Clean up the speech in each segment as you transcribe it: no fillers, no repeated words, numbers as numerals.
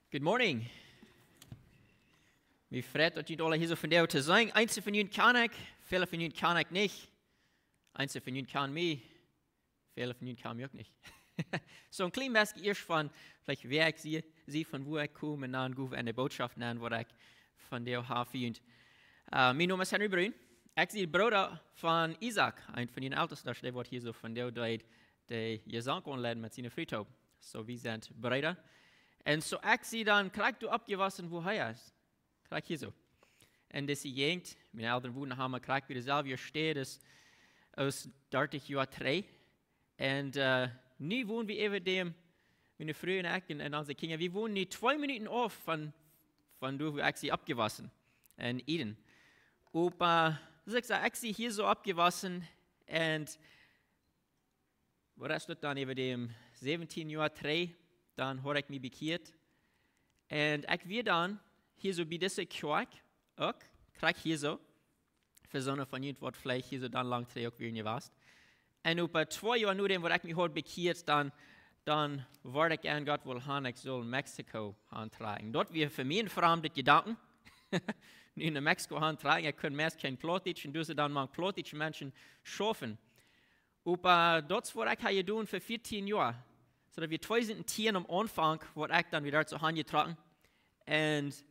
Good morning. Wie freut dat jullie alle hier so von der te zijn. Einige van jullie kan ik, viele van jullie kan ik niet. Einige van jullie kan mij, viele van jullie kan mij ook niet. So ein klein bisschen erst von, vielleicht wer ich sie von wo ich komme, und dann gebe ich eine Botschaft an, was ich von der habe. Mein Name ist Henry Brun. Ich bin der Bruder von Isaac, ein von den Ältesten, der wird hier so von der Zeit, der Gesang anleiten mit seiner Friedhof. So, wir sind Brüder. Und so, ich sehe dann, krieg du abgewaschen, wo er ist. Krieg hier so. Und das ist Gegend, meine Eltern wohnen haben, krieg wieder selber steht, das aus 30 Jahren 3. Und nu wohnen wir eben dem, meine Frau und ich und unsere Kinder, wir wohnen nicht 2 Minuten auf von da, wo ich sie abgewaschen. In Eden. Aber, ich sie hier so abgewaschen und, wo das steht dann eben dem 17 Jahren 3, dann habe ich mich bekehrt. Und ich will dann hier so bei dieser Kirche auch, krieg hier so, für so eine von Ihnen, was vielleicht hier so dann lang trägt, auch wie ihr warst. Und über 2 Jahre nur, wo ich mich heute bekehrt, dann war ich an Gott wohl han, ich soll Mexiko antragen. Dort wir für mich fremde Gedanken. In Mexiko antragen, ich kann meist kein Plotitsch, und du dann mal Plotitsch Menschen schaffen. Aber dort war ich hier tun für 14 Jahre. So dass wir 2010 am Anfang, wo ich dann wieder zu Hause getragen. Und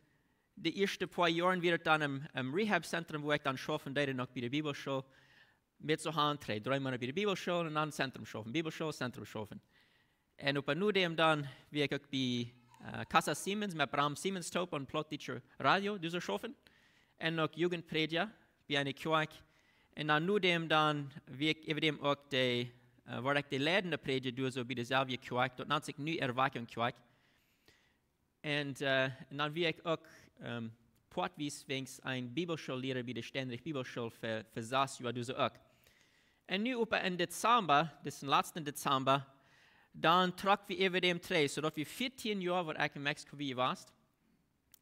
die ersten paar Jahre wieder dann im Rehab-Zentrum, wo ich dann schaffen, da noch bei der Bibelschule, mit so Hand treten. 3 Monate bei der Bibelschule und dann Zentrum schaffen. Bibelschule, Zentrum schaffen. Und über nur dem dann, wie ich auch bei Casa Siemens, mit Bram Siemens Top und Plotteacher Radio, diese schaffen. Und noch Jugendprediger, bei einer Kirche. Und dann nur dem dann, wie ich über dem auch die, war ich die leidende Prediger, so bei derselben Kirche, dort nennt sich New Erweckung Kirche. Und dann wie ich auch portwies wenigstens ein Bibelschullehrer bei der Ständig Bibelschule für 6 Jahre, so auch. Und nu in Dezember, das ist den letzten Dezember, dann trug wir über dem 3, sodass wir 14 Jahre, wo ich in Mexiko wie warst.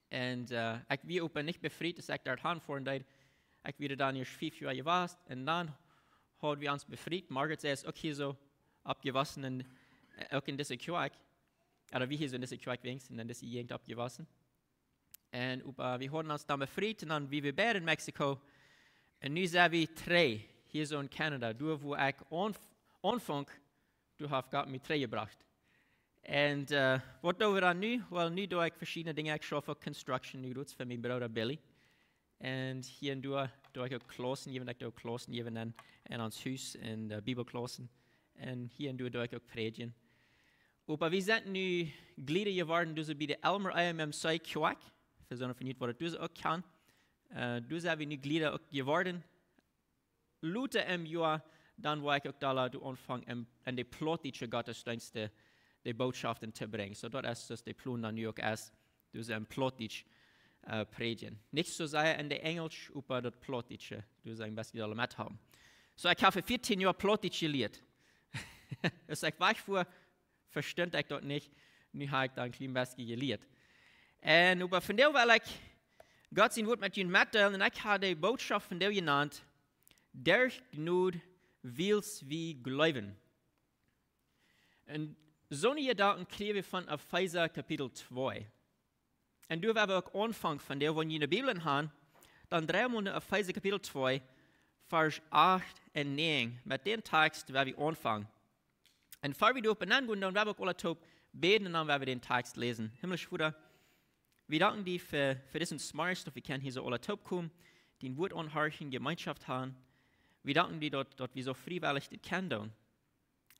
Und ich war nicht befreit, dass ich dort hinfahren wollte. Ich wieder dann erst 5 Jahre warst. Und dann haben wir uns befreit. Margaret sagt, okay, so abgewaschen und auch in dieser Kirche. Oder wie hier so in dieser Kirche wenigstens, in dieser Gegend abgewaschen. Und wir haben uns dann befreit und dann, wie wir beide in Mexiko. Und nun sind wir 3 hier so in Kanada. Du, wo ich Anfang, du hast Gott mit 3 gebracht. Und was tun wir dann nu? Well, nu doe ich verschiedene Dinge. Ich schaffe Construction, nu doe für meinen Bruder Billy. Und hier doe ich auch Klassen, ich doe Klassen in ons Haus, in der Bibelklassen. Und hier doe ich auch Predigen. Aber wir sind nu Glieder geworden, dus bei der Elmer IMMC Kirche, für so eine von Ihnen, was du auch kann. Du sind wir nu Glieder auch geworden. Luther im Jahr, dann war ich auch da, anfangen, an die plottische Gottesdienste die Botschaften zu bringen. So dort ist das der Plan dann New York ist, du ein plottisch predigen. Nicht so sehr in der Englisch, aber das plottische, du ein bisschen alle mit haben. So ich habe 14 Jahre plottisch gelehrt. Das ich war vor, verstand ich dort nicht, nu habe ich da ein klein bisschen gelehrt. Und aber von der weil ich Gott sein Wort mit ihnen mitteilen, und ich habe die Botschaft von der genannt, durch Gnade willst wie glauben. Und so eine Gedanken kriegen wir von Epheser Kapitel 2. Und du wirst auch anfangen von der, wenn wir in der Bibel haben, dann drehen wir in Epheser Kapitel 2, Vers 8 und 9. Mit dem Text werden wir anfangen. Und bevor wir darauf hineingehen, dann werden wir auch alle beten und dann werden wir den Text lesen. Himmlischer Vater, wir danken dir für diesen Smart, dass wir hier so alle kommen, den Wort anhören, Gemeinschaft haben. Wir danken dir, dass wir so freiwillig das kennen.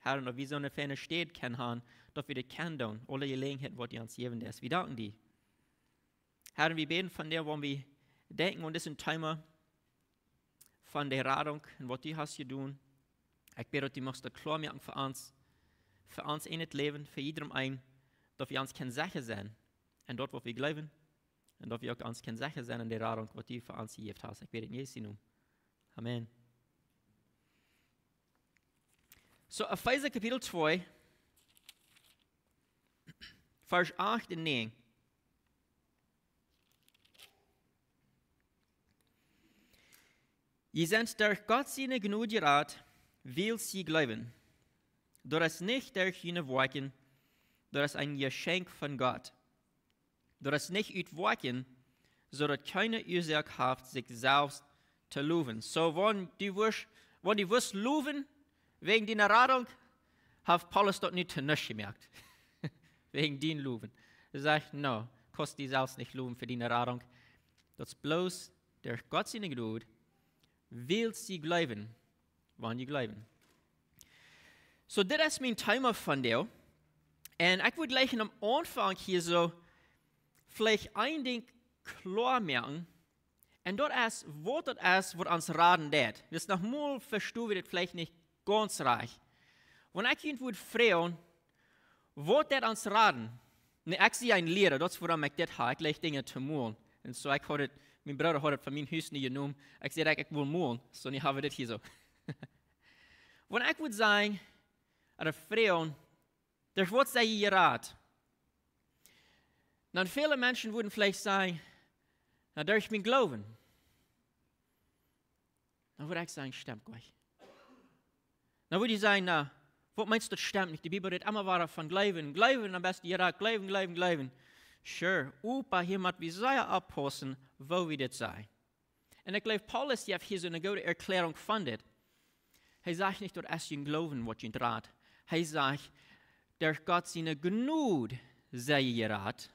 Herr, und wie so eine Ferne steht, kann haben, dass wir das kennen, alle Gelegenheiten, die uns geben ist. Wir danken dir. Herr, wir beten von dir, wo wir denken an diesen Thema von der Radung und was du hast getan. Ich bete, dass du machst das klar machen für uns in das Leben, für jedem ein, dass wir uns sicher sein und dort, wo wir glauben, und dass wir auch uns sicher sein in der Radung, was du für uns gegeben hast. Ich bete in Jesu Namen. Amen. So, Epheser Kapitel 2, Vers 8 und 9. Ihr seid durch Gott seine Gnade gerat, will sie glauben. Doch es nicht durch jene Werken, doch es ein Geschenk von Gott. dat es nicht uitwerken, zodat keine Ursache hat, sich selbst zu loben. So, wenn die wirst loben, wegen deiner Radung, hat Paulus dort nicht nichts gemerkt. Wegen den Loben. Er sagt, no, kostet die selbst nicht loben für deine Radung. Das ist bloß durch Gott seine Geduld, will sie glauben, wann die glauben. So, das ist mein Thema von dir. Und ich würde gleich am Anfang hier so vielleicht ein Ding klar machen. Und das ist, was uns raten wird. Das nochmal verstehen wir das vielleicht nicht ganz reich. Wenn ich ihn würde fragen, was das uns raten? Ne, ich sehe einen Lehrer, das ist, woran ich das habe. Ich lege Dinge zu malen. Und so, mein Bruder hat es von meinem Haus nicht genommen. Ich sage, ich will malen. So, ich habe das hier so. Wenn ich würde sagen, oder fragen, das wird sei ihr Rat. Dann viele Menschen würden vielleicht sagen, na, durch mein Glauben. Dann würde ich sagen, stimmt gleich. Dann würde ich sagen, na, was meinst du, das stimmt nicht? Die Bibel redet immer weiter von Glauben. Glauben, am besten ihr Rat, Glauben. Sure, Opa jemand wie sei abpassen, wo wir das sei. Und ich glaube, Paulus hat hier so eine gute Erklärung von das. Er sagt nicht, dass es ihn glauben, was ihn rat. Er sagt, durch Gott seine Gnade sei ihr Rat,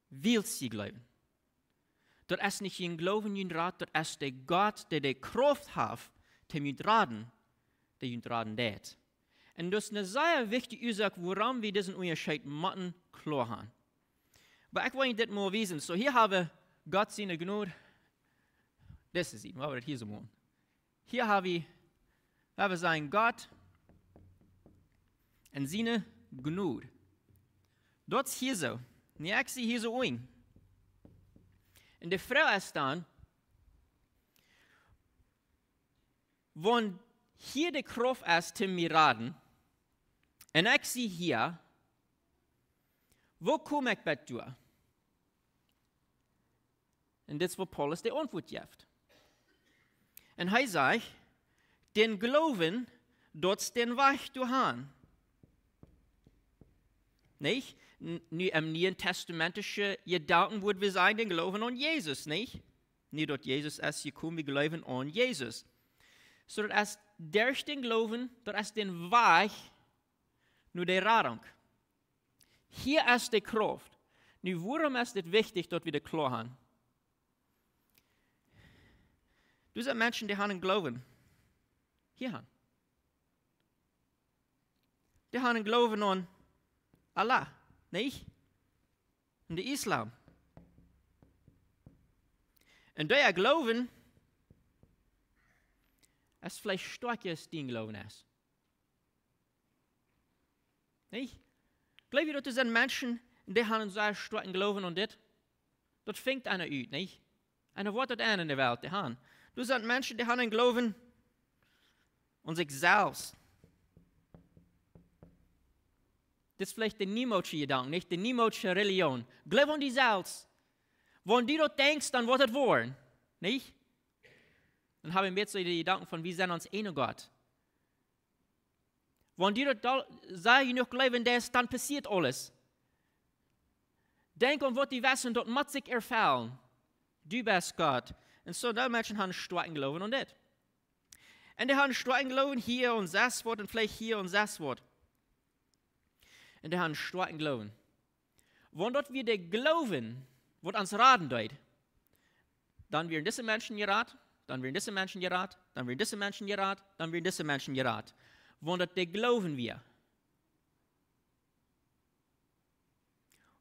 will sie glauben. Dat es nicht ihn glauben, ihn rat, dat es der Gott, der die Kraft hat, dem ihn raten, der ihn raten wird. Und das ist eine sehr wichtige Ursache, warum wir diesen Unterschied machen, klar haben. Aber ich will Ihnen das mal wissen. So, hier habe Gott seine Gnade. Das ist ihn, wir das hier so machen. Hier habe wir sein Gott und seine Gnade. Das ist hier so. Und ich sehe hier so ein. Und die Frage ist dann, wenn hier die Kraft ist, zu mir raten, und ich sehe hier, wo komme ich bei dir? Und das ist, wo Paulus die Antwort gibt. Und er sagt, den Glauben, dort den Weg du haben. Nicht? Nu im Neuen Testamentischen Gedanken würden wir sagen, den Glauben an Jesus, nicht? Nicht, dass Jesus ist gekommen, wir glauben an Jesus. So, dass es durch den Glauben, dass es den Weg, nur die Radung. Hier ist die Kraft. Nu, warum ist es wichtig, dass wir das klar haben? Du sind Menschen, die haben Glauben. Hier haben. Die haben Glauben an Allah. Nicht? Und der Islam. Und der Glauben ist vielleicht stärker als dein Glauben ist. Nicht? Glaube ich, dass es Menschen, die haben sehr starken Glauben und das fängt einer aus, nicht? Einer wird das an in der Welt, die haben. Du sind Menschen, die haben einen Glauben an sich selbst. Das ist vielleicht der niemodische Gedanke, nicht die niemodische Religion. Glaub an dich selbst. Wenn du das denkst, dann wird es wahr. Nicht? Dann haben wir jetzt so die Gedanken von, wir sind uns einer Gott. Wenn du das noch glauben lässt, dann passiert alles. Denk an, was die wissen, dort muss sich erfallen. Du bist Gott. Und so, die Menschen haben starken Glauben und das. Und die haben starken Glauben hier und das Wort und vielleicht hier und das Wort. Und die haben starken Glauben. Wenn dort wir der Glauben, was uns raten tut, dann werden diese Menschen geraten, dann werden diese Menschen geraten, dann werden diese Menschen geraten, dann werden diese Menschen geraten. Wenn dort der Glauben wir.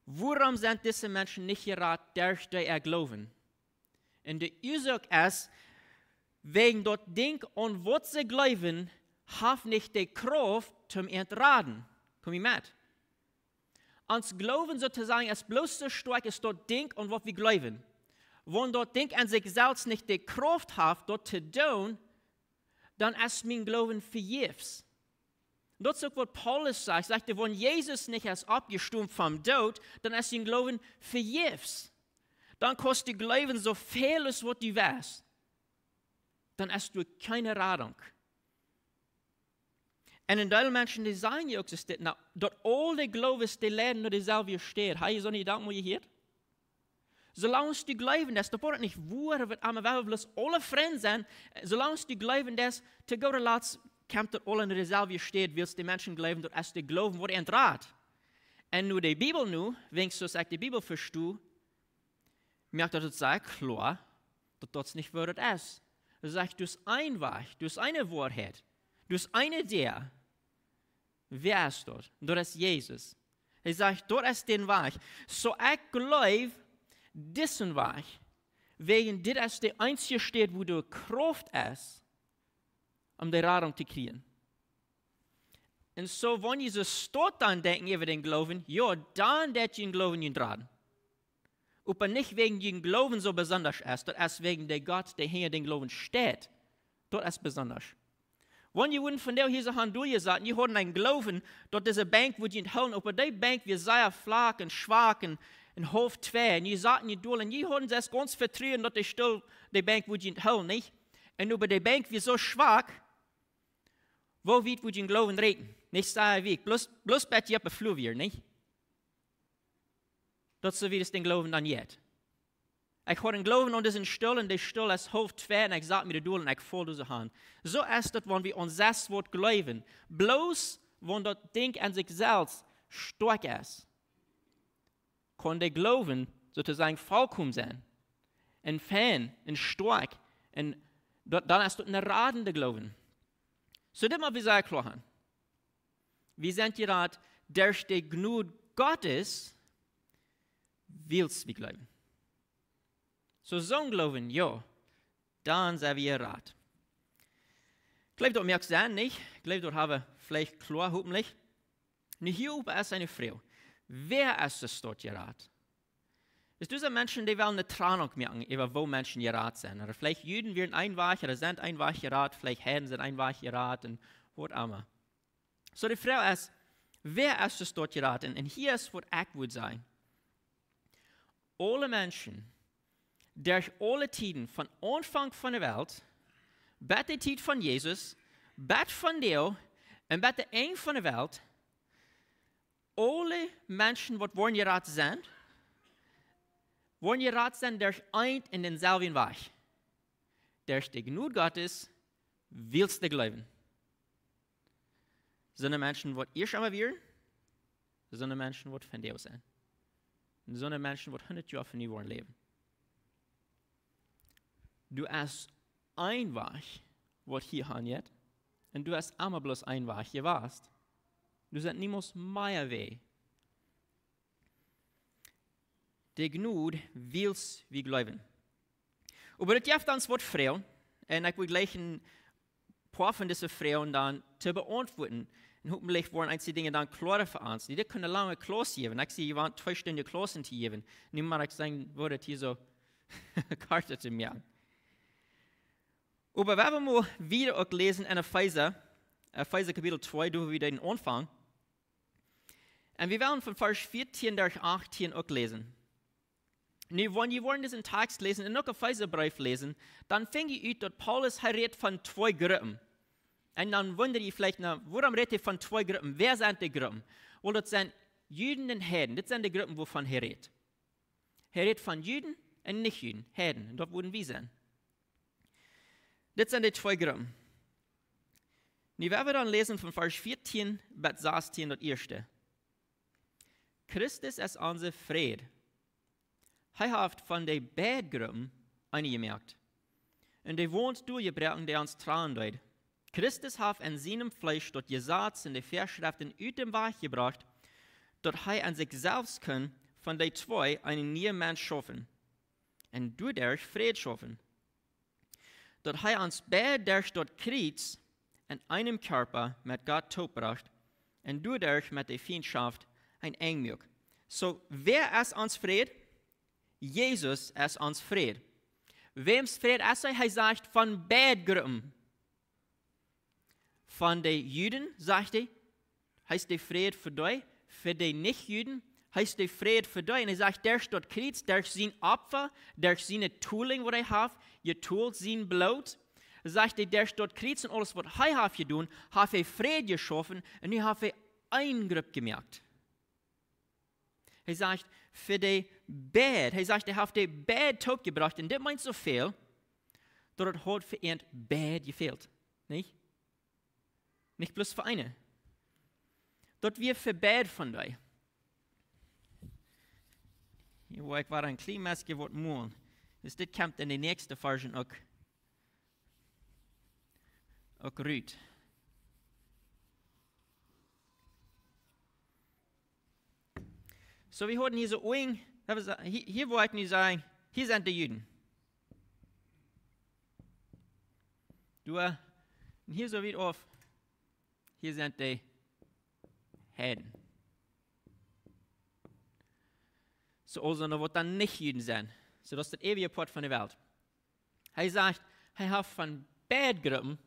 Warum sind diese Menschen nicht geraten, durch ihr Glauben? Und die Ursache ist, wegen dort Ding und was sie glauben, haben nicht die Kraft zum Entraten. Komm ich mit? Uns Glauben sozusagen ist bloß so stark, ist dort Ding und was wir glauben. Wenn dort Ding an sich selbst nicht die Kraft hat, dort zu tun, dann ist mein Glauben vergebens. Das ist auch, was Paulus sagt. Er sagte, wenn Jesus nicht erst abgestumpft vom Tod, dann ist mein Glauben vergebens. Dann kostet die Glauben so viel, als was du weißt. Dann hast du keine Radung. Und in den Menschen, die sagen ja auch, dass all die Glaubens, die lernen, nur dieselbe steht. Hast du so eine Gedanken, wo ihr hört? Solange du glauben, dass du nicht woorden wird am wel bloß alle Freunde sein, solange du glauben, dass zu Gott laat kommt dort alle in derselbe steht, willst die Menschen glauben, dort als die glauben, wordt entrat. En nu die Bibel nu, wenn ich so sag, die Bibel verstehe, merkt dat het sehr klar, dass das nicht wird ist. Er sagt, du bist ein Weg, du bist eine Wahrheit, du bist eine der. Wer ist dort? Dort ist Jesus. Er sagt, dort ist den Weg. So ich glaube, diesen Weg, wegen dit ist der einzige steht, wo du Kraft ist, um die Rettung zu kriegen. Und so, wenn Jesus dort dann denken über den Glauben, ja, dann wird den Glauben ihn tragen. Aber nicht wegen den Glauben so besonders ist, das ist wegen der Gott, der hinter den Glauben steht. Dort ist besonders. Wenn ihr wurden von der hier so durchgesagt, ihr hatten einen Glauben, dort diese Bank wird ihn holen, aber die Bank wird sehr flach und schwach und halb zwei. Und ihr sagten ihr durch, und ihr hatten das ganz vertrauen, dass die Bank wird ihn holen, nicht? Und über die Bank wird so schwach, wo wird ihn Glauben reden? Nicht sehr weg, bloß bei dir beflüht wird, nicht? Dat so wie es den Glauben dann jetzt. Ich habe den Glauben und diesen Stuhl, und der Stuhl ist halb zwei, und ich sage mir die Doel, und ich voll diese Hand. So ist es, wenn wir uns das Wort glauben. Bloß, wenn das Ding an sich selbst stark ist, kann der Glauben sozusagen vollkommen sein. Und fein, und stark, und dann ist das ein radender Glauben. So, das mal wie sehr klar haben. Wir sind gerade durch die Gnade Gottes, willst wir glauben. So Glauben, ja, dann sind wir rat. Ich glaube, das merkt sein nicht. Ich glaube, das habe vielleicht klar, hoffentlich. Und hier oben ist eine Frau. Wer ist es dort gerat? Es sind Menschen, die wollen eine Trennung machen, über wo Menschen gerat sind. Oder vielleicht Juden werden einwach, oder sind einwach gerat, vielleicht Heiden sind einwach gerat, und was immer. So die Frau ist, wer ist es dort gerat? Und hier ist, was ich würde sagen. Alle Menschen, durch alle Tiden, von Anfang von der Welt, bis die Zeit von Jesus, bis von dir und bis der Ende von der Welt, alle Menschen, die wollen gerat sind durch ein in denselben Weg. Durch die Gnade Gottes willst du glauben. Sind die Menschen, die ihr schon mal wären, sind die Menschen, die von dir sind. Und so eine Menschen, die 100 Jahre von dir leben. Du hast ein Weg, was hier hat, und du hast einmal bloß ein Weg, hier warst. Du sind niemals mehr weh. Die Gnade willst wir glauben. Aber das gibt uns was Frau, und ich will gleich ein paar von diesen Frauen dann zu beantworten. Und hoffentlich wollen einige Dinge dann klarer für uns. Die können lange Klasse geben. Ich sehe, ihr wollt 2 Stunden Klassen zu geben. Niemand sagen, würde hier so Karte zu mir. Aber wenn wir mal wieder auch lesen in Epheser Kapitel 2, da wieder den Anfang. Und wir werden von Vers 14 durch 18 auch lesen. Und wenn ihr wollen diesen Text lesen und auch Epheserbrief lesen, dann fängt ihr an, dass Paulus redet von 2 Gruppen. Und dann wundert ihr vielleicht, warum redet ihr von 2 Gruppen? Wer sind die Gruppen? Well, das sind Juden und Heiden. Das sind die Gruppen, wovon er redet. Er redet von Juden und Nicht-Juden, Heiden. Und dort würden wir sein. Das sind die 2 Gruppen. Und werden wir dann lesen von Vers 14 bis 16 das erste. Christus ist unser Fried. Er hat von den beiden Gruppen eine gemerkt. Und er wohnt durchgebrochen, der uns trauen wird. Christus hat an seinem Fleisch dort Gesetz und die Vorschriften aus dem Weg gebracht, dort er an sich selbst kann von den 2 einen neuen Mensch schaffen und dadurch Frieden schaffen. Dort er uns beide durch dort Kreuz in einem Körper mit Gott totgebracht und dadurch mit der Feindschaft ein Engmück. So, wer ist uns Fried? Jesus ist uns Fried. Wem's Fried ist er? Er sagt von beiden Gruppen. Von den Juden, sagt er, heißt der Fried für dich. Für die Nicht-Juden heißt der Fried für dich. Und er sagt, der steht Kreuz, durch sein Opfer, durch seine Tooling, was er hat, getoolt sein Blut. Er sagt, der steht Kreuz und alles, was er hat getan, hat er Fried geschaffen und er hat eine Gruppe gemerkt. Er sagt, für die Bad. Er sagt, er hat die Bad Taub gebracht. Und das meint so viel, dass es hat für ein Bad gefehlt. Nicht? Nicht bloß für eine. Dort wir für Bad von dir. Hier, wo ich war ein kleines geworden morgen. Das kommt in die nächste Version auch rüt. So, wir hatten hier so ein, hier wollte ich sagen, hier sind die Juden. Hier so wie auf, hier sind die Heiden. So, also, noch wird dann nicht Juden sein. So, das ist das ewige Port von der Welt. Er sagt, er hat von Badgruppen,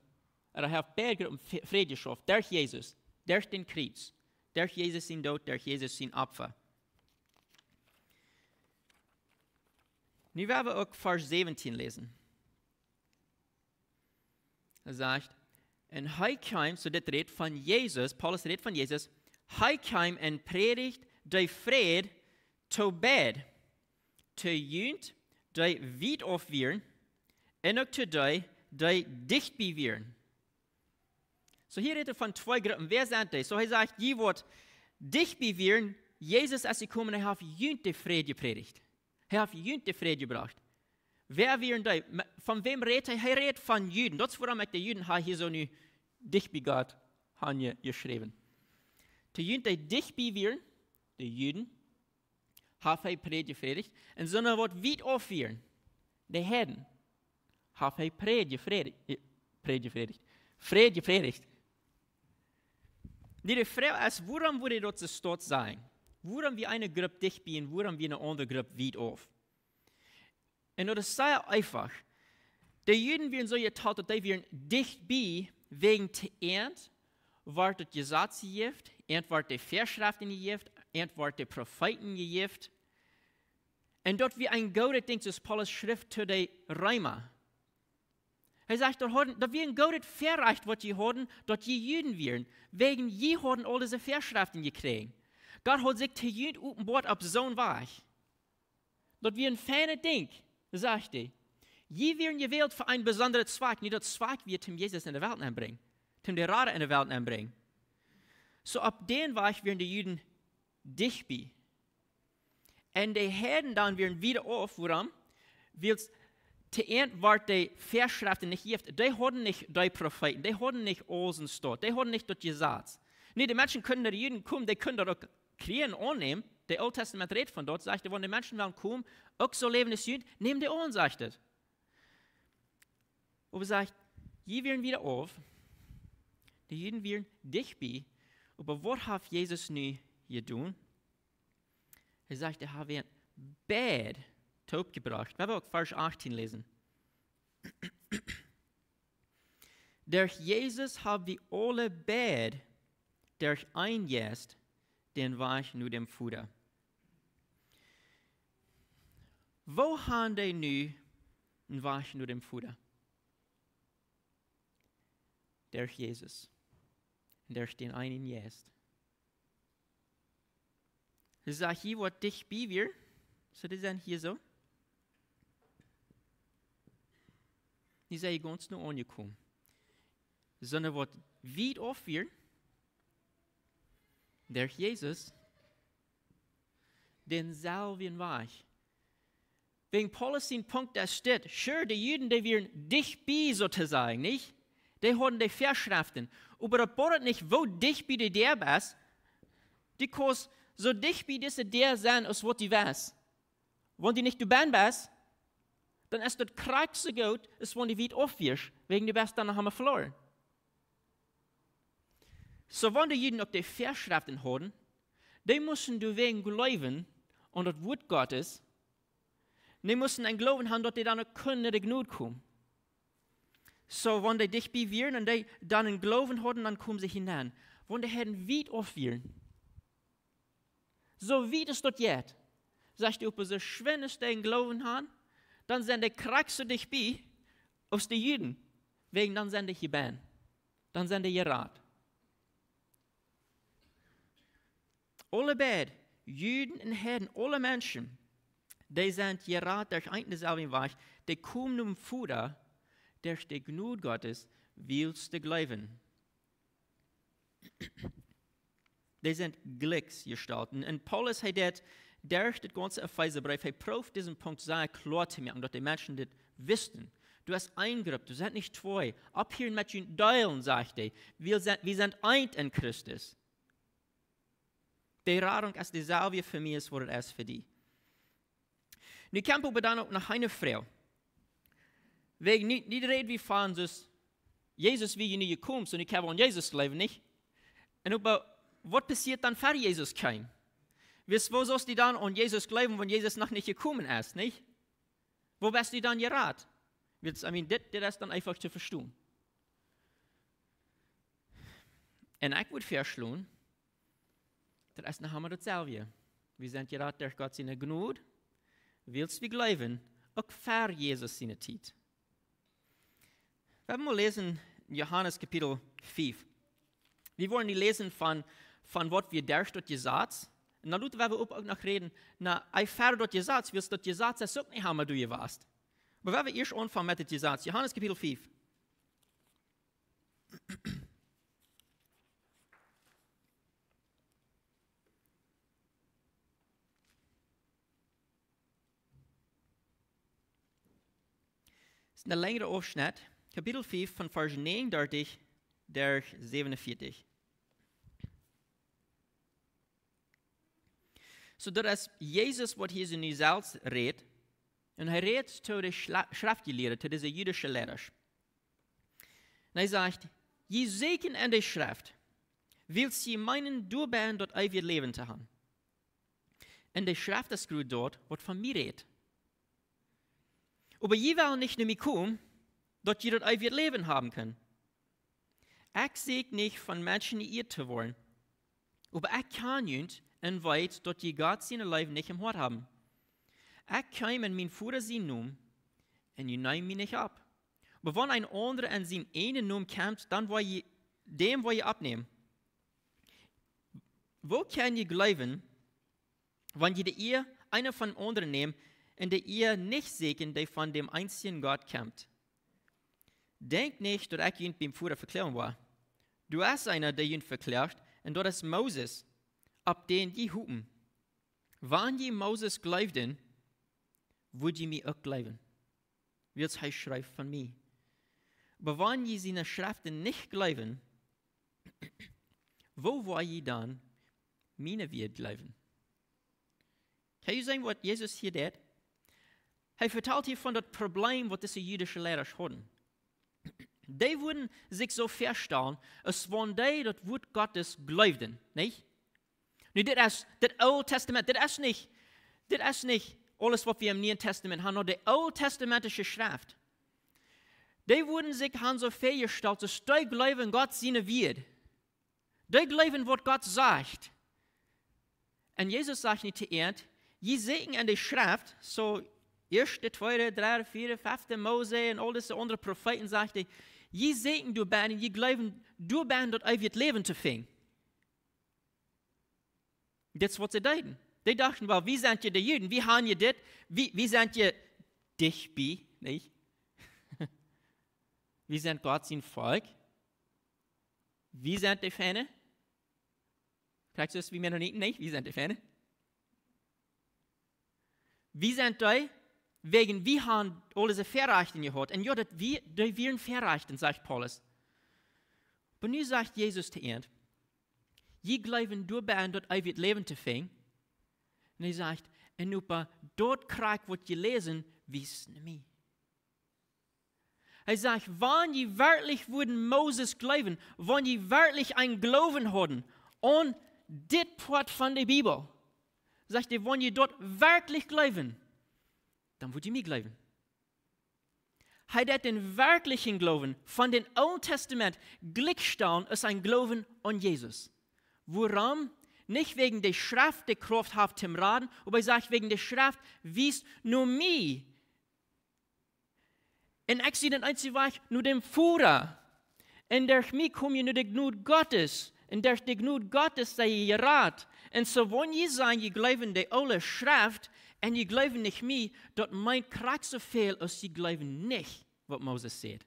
er hat Badgruppen Friede geschafft, durch Jesus, durch den Kreuz, durch Jesus sein Tod, durch Jesus sein Opfer. Nu werden wir auch Vers 17 lesen. Er sagt, und er kam, so das redet von Jesus, Paulus redet von Jesus, er kam und predigt die Friede zu Bad, zu Jünd, die weit aufwirren, und auch zu die dicht bewirren. So hier redet er von zwei Gruppen. Wer sind die? So er sagt, je wird dicht bewirren, Jesus, als sie kommen, er hat Jünd die Friede gepredigt. Er hat Jünd die Friede gebracht. Wer wären die? Von wem redet er? Er redet von Juden. Das ist, warum ich die Juden hier so nicht dicht bei Gott geschrieben. Die Juden, die dicht bewirren, die Juden, hat er Predigt gepredigt. Und so wird weit aufwirren, die Heiden, hat er Predigt gepredigt. Friede gepredigt. Die Frage ist, warum würde das dort sein? Warum wir eine Gruppe dicht bin, warum wir eine andere Gruppe weit auf? Und das ist sehr einfach. Die Juden werden so geteilt, dass die werden dicht bei, wegen der Ernte, wird das Gesetz gegift, wird die Verschriften gegift, wird die Propheten gegift. Und dort wie ein gutes Ding, das Paulus Schrift zu den Römer. Er sagt, da wir ein gutes Verrecht, was die haben, dort die Juden werden, wegen die haben all diese Verschriften gekriegt. Gott hat sich zu Juden uppenbart auf so ein Weg. Dort wir ein feines Ding, sagt er. Je werden gewählt für einen besonderen Zweck, nicht das Zweck wird zum Jesus in der Welt anbringen, zum der Rade in der Welt anbringen. So ab den Weg werden die Juden dicht bei. Und die Heiden dann werden wieder auf, warum? Weil die Ernte wird die Verschriften nicht gift. Die haben nicht die Propheten, die haben nicht Osen dort, die haben nicht das Gesetz. Nee, die Menschen können, die Juden kommen, die können das auch kriegen, annehmen. Der Alte Testament redet von dort, sagt er, wenn die Menschen werden kommen, auch so leben es Juden, nehmen die an, sagt er. Aber sagt, die werden wieder auf, die Juden werden dicht bei, aber was hat Jesus nun getan? Er sagt, er hat ein Bad Taub gebracht. Wir werden auch Vers 18 lesen. Durch Jesus haben wir alle Bad, durch ein Jest, den Weich nur dem Futter. Wo haben die nu ein Weich nur dem Futter? Durch Jesus. Durch den einen Jest. Es sagt hier, was dich bei wir, so die sind hier so. Die sind ganz nur angekommen. Sondern was weit auf wir, durch Jesus, den selben Weg. Wegen Paulus den Punkt, da steht, sure, die Juden, die wären dicht bei sozusagen, nicht? Die haben die Verschriften. Aber das bedeutet nicht, wo dicht bei der bist, because so dicht bei diese der sein, als was die weiß. Wenn die nicht du bist, dann ist das Krieg so gut, als wenn die weit aufwirst, wegen du bist dann haben wir verloren. So, wenn die Juden auch die Verschriften haben, die müssen du wegen glauben an das Wort Gottes, die müssen ein Glauben haben, dass die dann können die Gnade kommen. So, wenn die dich bewirren und die dann einen Glauben haben, dann kommen sie hinein. Wenn die hätten weit aufwirren, so wie es dort jetzt, sagst du, ob so schwer ist, den Glauben haben, dann sind die kriegst du dich bei, aus den Juden, wegen dann sind die hier bei, dann sind die gerat. Alle Bad, Juden und Heiden, alle Menschen, die sind gerade durch ein derselben Weg, die kommen um Futter, durch die Gnade Gottes willst du glauben. Die sind Glücksgestalten. Und Paulus hat das durch das ganze Epheserbrief, er prüft diesen Punkt sehr klar zu machen, dass die Menschen das wissen. Du hast eingriff, du seid nicht zwei. Ab hier mit den Teilen, sagt er. Wir sind eint in Christus. Die Radung ist dieselbe für mich, als es ist für dich. Nu kämpfen wir dann auch nach einer Frau. Wegen nicht reden wir von, dass Jesus wie nie gekommen ist, und ich habe an Jesus leben, nicht? Und aber, was passiert dann, für Jesus kam? Wo sollst du dann an Jesus glauben, wenn Jesus noch nicht gekommen ist, nicht? Wo bist du dann geraten? Das ist dann einfach zu verstehen. Und ich würde vorschlagen, das ist noch einmal dasselbe. Wir sind geraten durch Gott seine Gnade, willst du glauben, auch für Jesus seine Zeit. Wir werden mal lesen, Johannes Kapitel 5. Wir wollen lesen von was wir durch dort gesagt. Und dann werden wir auch noch reden, ich fahre dort gesagt, willst du dort gesagt, das auch nicht haben, du hier warst. Aber wenn wir erst anfangen mit dem gesagt, Johannes Kapitel 5. Das ist ein längere Aufschnitt, Kapitel 5 von Vers 39 durch 47. So dass Jesus, was hier in selbst redet, und er redet zu den Schriftgelehrten, zu diesen jüdischen Lehrern. Und er sagt, je Segen in der Schrift, willst sie meinen, du bist dort ewig Leben zu haben. Und der Schrift ist gut dort, was von mir redet. Aber je will nicht nämlich kommen, dass ihr dort ewig Leben haben könnt. Ich sehe nicht von Menschen geirrt zu wollen, aber ich kann nicht und weiß, dass die Gott seine Leben nicht im Hort haben. Ich kann in mein Vater sein Namen und ihr nehmt mich nicht ab. Aber wenn ein anderer in seinen einen Namen kommt, dann will ihr abnehmen. Wo kann ihr glauben, wenn ihr einer von anderen nehmt, und ihr nicht segnet, der von dem einzigen Gott kommt? Denkt nicht, dass ich ihn beim Vater verklären war. Du hast einer, der ihn verklärt, und das ist Moses, ab den die hupen. Wenn ihr Moses glaubten, würdet ihr mir auch glauben. Wie es heißt, schreibt von mir. Aber wenn ihr seine Schriften nicht glauben, wo wollt ihr dann meine wird glauben? Kann ihr sehen, was Jesus hier tut? Er vertelt hier von dem Problem, was diese jüdischen Lehrer hatten. Die würden sich so vorstellen, als wenn die das Wort Gottes glaubten, nicht? Nu, das ist das Alte Testament, das ist nicht alles, was wir im Neuen Testament haben, nur die alttestamentische Schrift. Die würden sich so vorgestellt, dass die glauben, Gott seine wird. Die glauben, was Gott sagt. Und Jesus sagt nicht zuerst, je sehen an der Schrift, so 1., 2., 3., 4., 5. Mose und all diese anderen Propheten, sagt er, je sehen du bist und je glauben, du bist dort ewig Leben zu finden. Das ist, was sie dachten. Die dachten, well, wie sind ihr die Juden? Wie haben ihr das? Wie sind ihr dich bei, nicht? Wie sind Gott sein Volk? Wie sind die Fähne? Kriegst du das wie Mennoniten, nicht? Wie sind die Fähne? Wie sind die? Wegen, wie haben alle diese Verrechten gehört? Und ja, die werden Verrechten, sagt Paulus. Aber nun sagt Jesus zu ihnen, je glauben, du bist dort ewig Leben zu finden. Und er sagt, und über dort kriegt, was ihr lesen, wissen mich. Er sagt, wenn ihr wirklich würden Moses glauben, wenn ihr wirklich ein Glauben haben, und das Wort von der Bibel, sagt er, wenn ihr dort wirklich glauben, dann würdet ihr mir glauben. Er hat den wirklichen Glauben von dem Alten Testament gleichgestellt als ein Glauben an Jesus. Warum? Nicht wegen der Schrift, die Kraft hat zum Raten, aber er sagt, wegen der Schrift, wie es nur mir. Und ich sehe den einzigen Weg, nur dem Führer. Und durch mich kommt nur die Gnade Gottes. Und durch die Gnade Gottes sei ihr Rat. Und so wollen je sagen, je glauben die alle Schrift und je glauben nicht mehr, dort meint kriegt so viel, als je glauben nicht, was Moses sagt.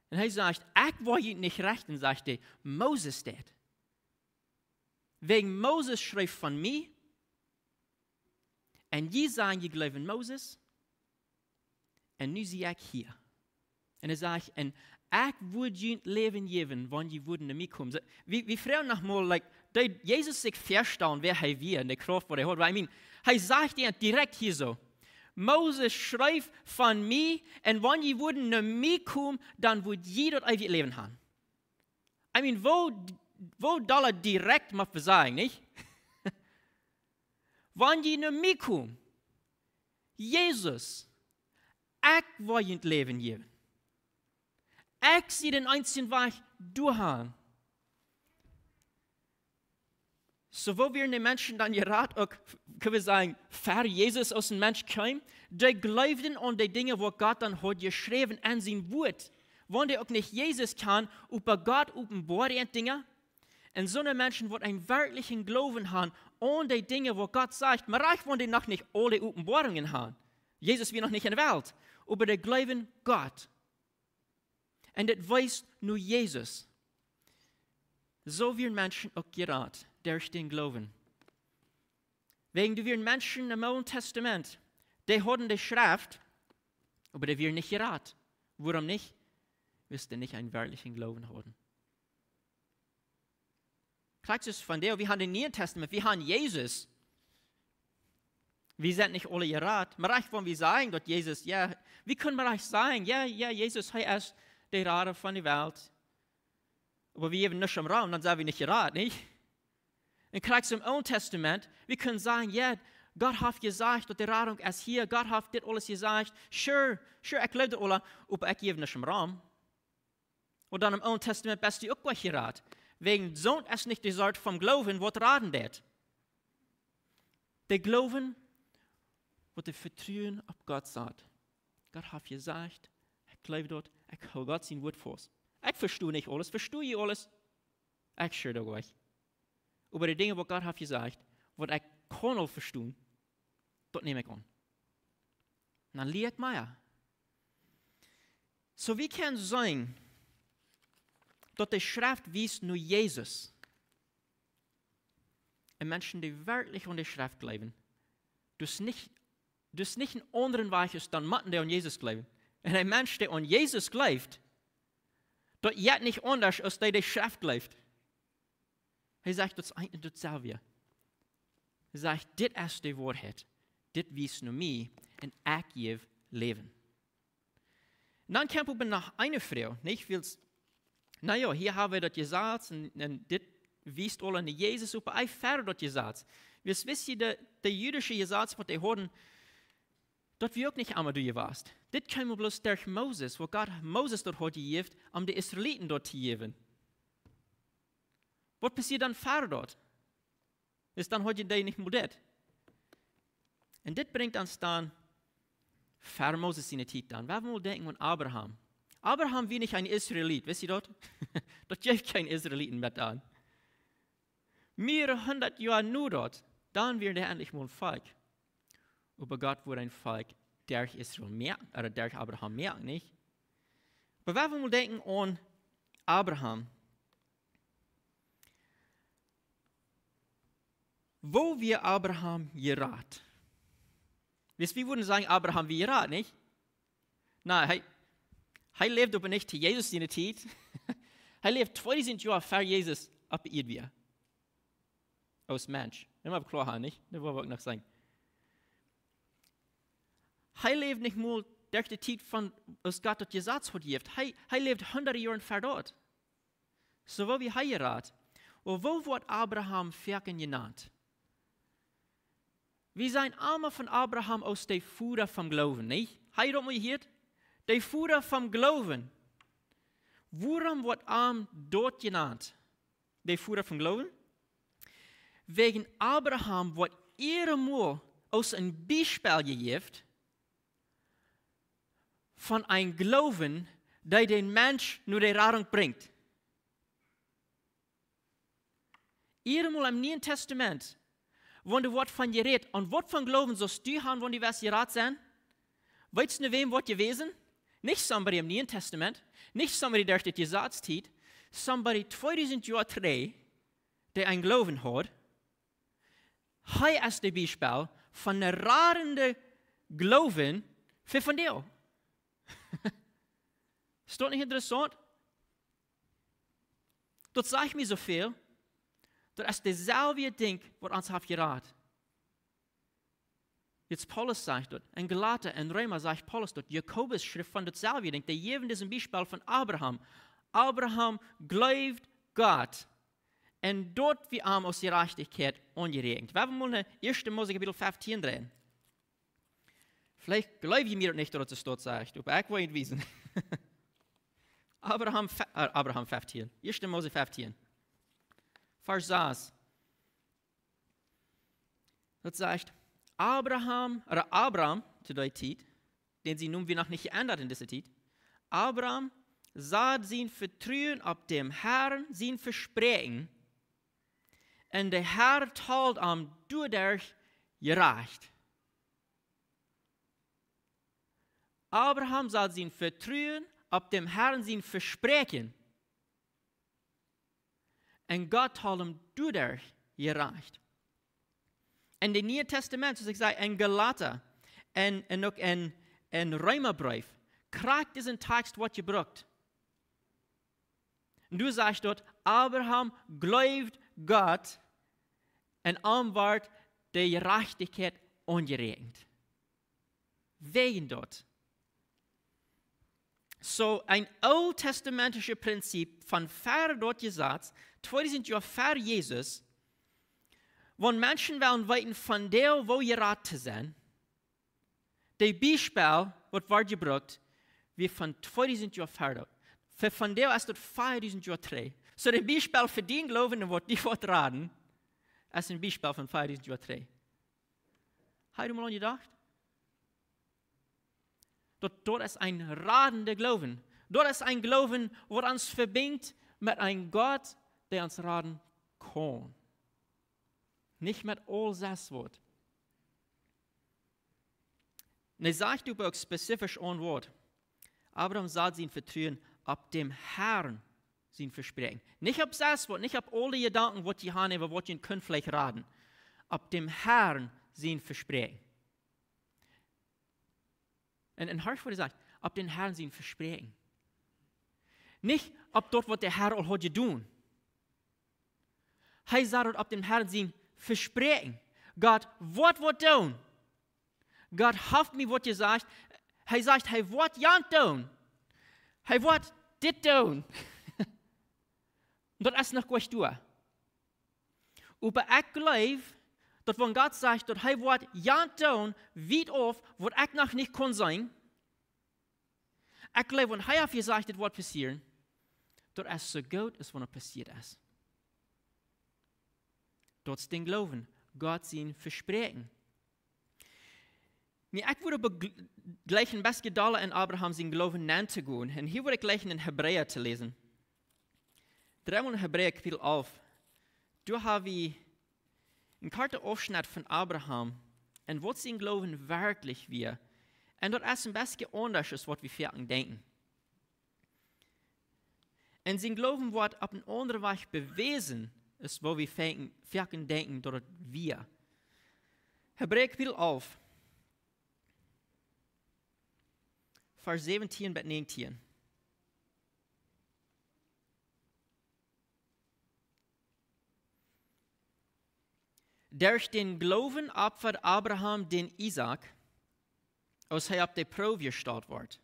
Und er sagt, ich will je nicht rechten, sagt er, Moses steht. Wegen Moses schreibt von mir, und je sagen, je glauben Moses, und nu zie ik hier. En dan zeg ik, en ik wil je leven geven, want je wordt naar mij komen. We vragen nog maar, like, dat Jezus zich verstaan, wie hij weer, en de kracht wat hij had. I mean, hij zegt je direct hier zo. Moses schrijft van mij, en wanneer je wordt naar mij komen, dan wordt je dat eeuwig leven hebben. I mean, wo dat direct mag we zeggen, niet? Wanneer je naar mij komt, Jezus, ik wil je het leven geven. Ik zie den einzigen Weg durchhauen. So, wo wir den Menschen dann geraten, auch, können wir sagen, für Jesus aus dem Mensch kam, die glaubten an die Dinge, wo Gott dann hat geschrieben an sein Wort. Wenn die auch nicht Jesus kann, über Gott offenbaren Dinge, und so eine Menschen, die einen wirklichen Glauben haben an die Dinge, wo Gott sagt, aber ich will die noch nicht alle Offenbarungen haben. Jesus wird noch nicht in der Welt, aber die glauben Gott. Und das weiß nur Jesus. So werden Menschen auch geraten, durch den Glauben. Wegen du werden Menschen im Alten Testament, die hatten die Schrift, aber die werden nicht geraten. Warum nicht? Weil sie nicht einen wirklichen Glauben hatten. Klar ist von der, wir haben im Neuen Testament, wir haben Jesus. Wir sind nicht alle geraten. Aber ich wollen wir sagen, dass Jesus, ja, wie können wir euch sagen, ja, Jesus, er ist der Rater von der Welt. Aber wir haben nicht im Raum, dann sind wir nicht geraten, nicht? Und gleich im Alten Testament, wir können sagen, ja, Gott hat gesagt, dass die Rettung ist hier, Gott hat das alles gesagt. Sure, ich glaube das alles, aber ich gebe nicht im Raum. Und dann im Alten Testament bist du auch gleich geraten. Wegen Sohn ist nicht die Sorte vom Glauben, was raten das. Der Glauben, was der Vertrauen auf Gott sagt. Gott hat gesagt, ich glaube dort, ich hau Gott sein Wort vor. Ich verstehe nicht alles, verstehe ich alles? Ich schwöre doch euch. Aber die Dinge, die Gott hat gesagt, was ich kann auch verstehen, das nehme ich an. Und dann lehre ich mehr. So wie kann es sein, dass die Schrift wies nur Jesus. Und Menschen, die wirklich an die Schrift glauben, das nicht einen anderen Weg ist, dann Matten, die an Jesus glauben. Und ein Mensch, der an Jesus glaubt, das ist nicht anders, als der die Schrift glaubt. Er sagt, das ist eigentlich dasselbe. Er sagt, das ist die Wahrheit. Das wies nur mir und ich gebe Leben. Und dann kommt aber noch eine Frau, nicht? Naja, hier haben wir das gesagt und das wies alle an Jesus, aber ich fahre das gesagt. Wir wissen, der jüdische Gesetz, was die hatten, das wird auch nicht einmal du warst. Das kam bloß durch Moses, wo Gott Moses dort hat gegeben, um die Israeliten dort zu geben. Was passiert dann vor dort? Ist dann heute nicht mehr das. Und das bringt uns dann vor Moses in die Zeit an. Wer will denken an Abraham? Abraham war nicht ein Israelit, wisst ihr dort? Das gibt kein Israeliten mehr an. Mehrere 100 Jahre nur dort, dann wird er endlich mal ein Volk. Aber Gott wurde ein Volk durch Israel merken, oder durch Abraham merken, nicht? Aber wer will denken an Abraham? Wo wir Abraham geraten? Wir würden sagen, Abraham wie geraten, nicht? Nein, er lebt aber nicht zu Jesus in der Zeit. Er lebt 2000 Jahre vor Jesus ab wie als Mensch. Das muss klar haben, nicht? Das wollen wir auch noch sagen. Er lebt nicht nur durch die Zeit von, als Gott das Gesetz hat gegeben. Er lebt 100 Jahre vor dort. So wo wir heiraten. Und wo wird Abraham Ferken genannt? Wir sind einmal von Abraham aus der Führer vom Glauben, nicht? Habt ihr mal gehört? Der Führer vom Glauben. Warum wird dort genannt? Der Führer vom Glauben? Wegen Abraham wird irgendwo aus einem Beispiel gegeben von einem Glauben, der den Mensch nur die Rettung bringt. Einmal im Neuen Testament, wo du Wort von dir redet, und Wort von Glauben sollst du haben, wenn die was gerat sind? Weißt du, wem Wort gewesen? Nicht somebody im Neuen Testament, nicht somebody, der das gesagt hat, somebody 2000 Jahre drei, der ein Glauben hat. Hier ist das Beispiel von einem radenden Glauben für von dir. Ist das nicht interessant? Das sagt mir so viel, das ist dasselbe Ding, was uns hat geraten. Jetzt Paulus sagt dort, in Galater, in Römer sagt Paulus dort, Jakobus schrift von dasselbe Ding, der jeden ist ein Beispiel von Abraham. Abraham glaubt Gott. Und dort wie arm aus Gerechtigkeit ungeregnet. Wir wollen mal eine 1. Mose Kapitel 15 drehen. Vielleicht glaube ich mir nicht, dass es dort sagt, aber ich will wissen. Abraham 15, 1. Mose 15. Vers 6. Das sagt, Abraham, zu der Zeit, den sie nun wie noch nicht geändert in dieser Zeit, Abraham sah sein Vertrauen auf dem Herrn, sein Versprechen, und der Herr talt am dadurch gerecht. Abraham sah sein Vertrauen auf dem Herrn, sein Versprechen, und Gott talt ihm dadurch gerecht. In dem Neuen Testament, zoals ik zei, in Galater en ook in Römerbrief, krijgt diesen Text wat gebruikt. Und du sagst dort, Abraham glaubt Gott und ihm wird die Gerechtigkeit ungeregnet. Wegen dort. So ein alttestamentisches Prinzip von vor dort gesagt, 2000 Jahre vor Jesus, wenn Menschen wollen weiten von der, wo geraten sind, die Beispiel wird gebraucht, wie von 2000 Jahren vor. Von der ist dort 5000 Jahre drei. So das Beispiel für den Glauben, wird die wird raten, ist ein Beispiel von 5000 Jahren drei. Hast du mal an gedacht? Dort ist ein radender Glauben. Dort ist ein Glauben, der uns verbindet mit einem Gott, der uns raten kann. Nicht mit all das Wort. Und er sagt aber auch spezifisch ein Wort. Abraham sah sein Vertrauen ab dem Herrn sein Versprechen. Nicht ab das Wort, nicht ab alle Gedanken, was die haben, was die können vielleicht raten. Ab dem Herrn sein Versprechen. Und in Harsch wurde gesagt, ab dem Herrn sein Versprechen. Nicht ab dort, was der Herr all hat getan. Er sagt ab dem Herrn sein Versprechen. Gott, was wird tun? Gott hat mir was gesagt. Er sagt, er wird ja tun. Er wird das tun. Und das ist noch gut durch. Aber ich glaube, dass wenn Gott sagt, dass er wird ja tun, wie oft, was ich noch nicht kann sein. Ich glaube, wenn er auf gesagt, das wird passieren, dass es so gut ist, wenn es passiert ist. Dat is den Glauben, Gott sein Versprechen. Ich würde gleich ein bisschen Dollar in Abraham sein Glauben nennen zu gehen. Und hier würde ich gleich in Hebräer zu lesen. Dreimal in Hebräer Kapitel 11. Da habe ich einen karten Aufschnitt von Abraham und was sein Glauben wirklich wäre. Und dort ist ein bisschen anders, als was wir vielleicht denken. Und sein Glauben wird auf einen anderen Weg bewiesen, ist, wo wir vielleicht denken, dass wir. Hebräer Kapitel 11. Vers 17 bis 19. Durch den Glauben opfert Abraham den Isaac, als er auf die Probe gestellt wird.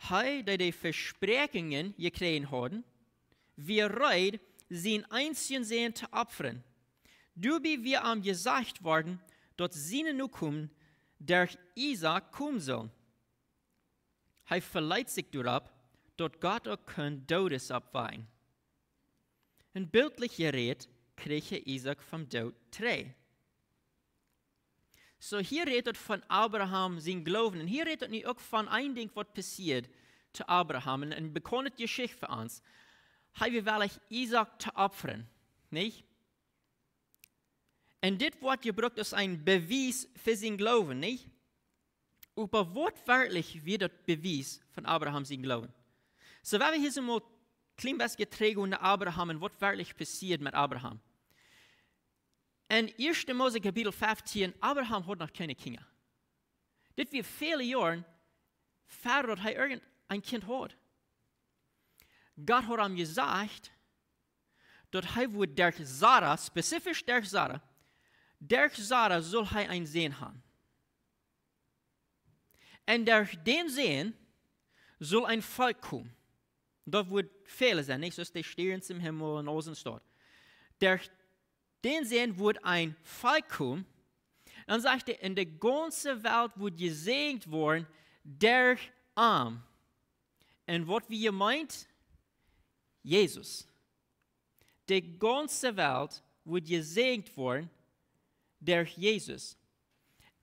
Er, der die Versprechungen gekriegt hat, wir bereit, sein einzigen Sohn zu opfern. Dabei wir am gesagt worden, dass seine Nachkommen durch Isaac kommen sollen. Er verleiht sich darauf, dass Gott auch kein Todes abweichen. Und bildlich geredet, kriegt er Isaac vom Tod trei. So hier redet von Abraham sein Glauben. Und hier redet nicht auch von einem Ding, was passiert zu Abraham. Und eine bekannte Geschichte für uns. Er will Isaac zu opfern. Nicht? Und dit wordt gebruikt als ein Beweis für sein Glauben, nicht? Aber wortwörtlich wird das Beweis von Abraham sein Glauben. So, wenn wir hier so mal klein bisschen getragen unter Abraham und wortwörtlich passiert mit Abraham. In 1. Mose Kapitel 15, Abraham hat noch keine Kinder. Das wird viele Jahre, Vater, dass er irgendein Kind hat. Gott hat ihm gesagt, dass er durch Sarah, spezifisch durch Sarah soll er ein Sehen haben. Und durch den Sehen soll ein Volk kommen. Das wird viele sein, nicht so, dass die Sterne im Himmel und alles und dort. Durch den Sehen wird ein Volk kommen. Dann sagt er, in der ganzen Welt wird gesegnet worden durch Arm. Und was wir meint? Jesus. Die ganze Welt wird gesegnet worden durch Jesus.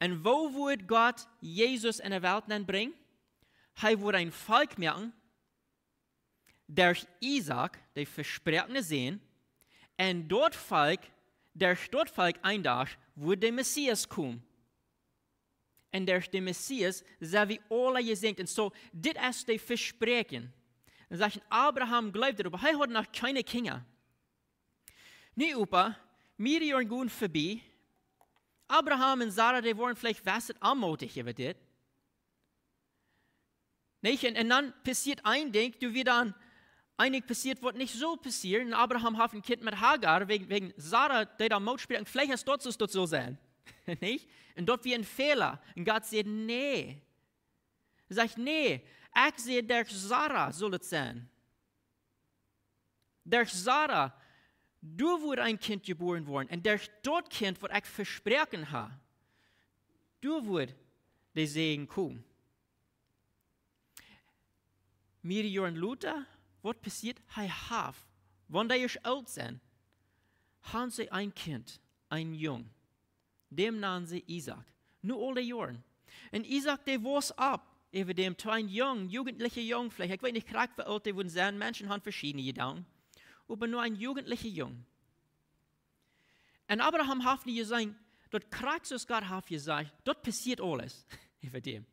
Und wo wird Gott Jesus in die Welt bringen? Er wird ein Volk machen, durch Isaac, die Versprechene sehen, und durch dort Volk ein Tag wird der Messias kommen. Und durch den Messias sind wir alle gesegnet. Und so, das ist die Versprechen. Dann sagt Abraham glaubt darüber, er hat noch keine Kinder. Nu, Opa, mir Jahren gehen vorbei. Abraham und Sarah, die waren vielleicht wasset anmutig über das. Nicht? Und dann passiert ein Ding, du wird dann einig passiert, was nicht so passiert. Und Abraham hat ein Kind mit Hagar, wegen Sarah, die da Maut spielt. Und vielleicht ist dort so sein. Nicht? Und dort wie ein Fehler. Und Gott sagt, nee. Er sagt, nee, ich sehe, durch Sarah soll es sein. Durch Sarah, du wird ein Kind geboren worden. Und durch dort Kind, was ich versprochen habe, du wird der Segen kommen. Mir Jahren Luther, was passiert? Wenn die ist alt sind, haben sie ein Kind, ein Jung. Dem nahmen sie Isaac. Nur alle Jahren. Und Isaac, der wuchs ab. Über dem ein jugendlicher Jung, vielleicht, ich weiß nicht, wie alt die würden sein, Menschen haben verschiedene Gedanken. Aber nur ein jugendlicher Jung. Und Abraham hat nicht gesagt, dort kriegt es Gott hat gesagt, dort passiert alles über dem.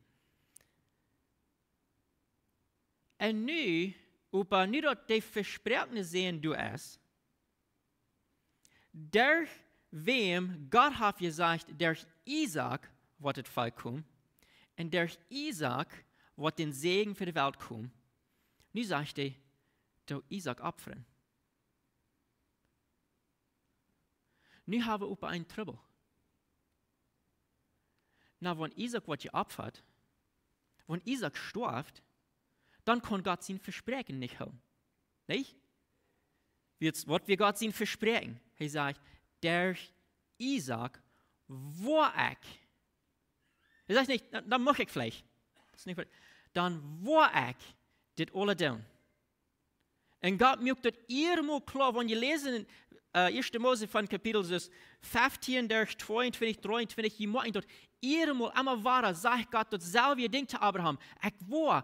Und nu dort die Versprechen sehen du es, durch wem Gott hat gesagt, durch Isaac wird das Volk kommen, und durch Isaac wird den Segen für die Welt kommen. Nu sagt er, du Isaac opfern. Nu haben wir einen Trouble. Na, wenn Isaac wird geopfert, wenn Isaac stirbt, dann kann Gott sein Versprechen nicht halten. Nicht? Was wir Gott sein Versprechen? Er sagt, durch Isaac war ich. Er sagt nicht, dann mache ich vielleicht. Dann war ich das alle tun. Und Gott macht das immer klar, wenn ihr lesen 1. Mose von Kapitel 15, durch 22, 23, je macht dort einmal wahr, sagt Gott dasselbe Ding zu Abraham. Ich war.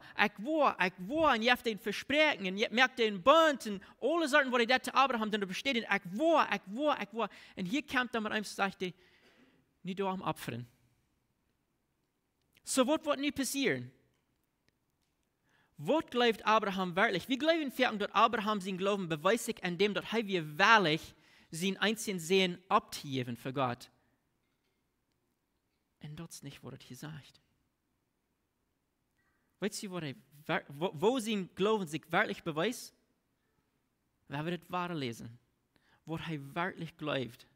Und ihr habt den Versprechen, und ihr merkt den Bund, und alle Sachen, wo ihr zu Abraham dann besteht, ich war. Und hier kommt dann mit einem und sagt, nicht da am Opfern. So, was wird nie passieren? Was glaubt Abraham wirklich? Wir glauben, dass Abraham sein Glauben beweist, indem wir wahrlich sein einzigen Sehen abgeben für Gott. Und das ist nicht, was er hier sagt. Weißt du, wo sein Glauben sich wirklich beweist? Wenn wir das Wahre lesen, wo er wirklich glaubt.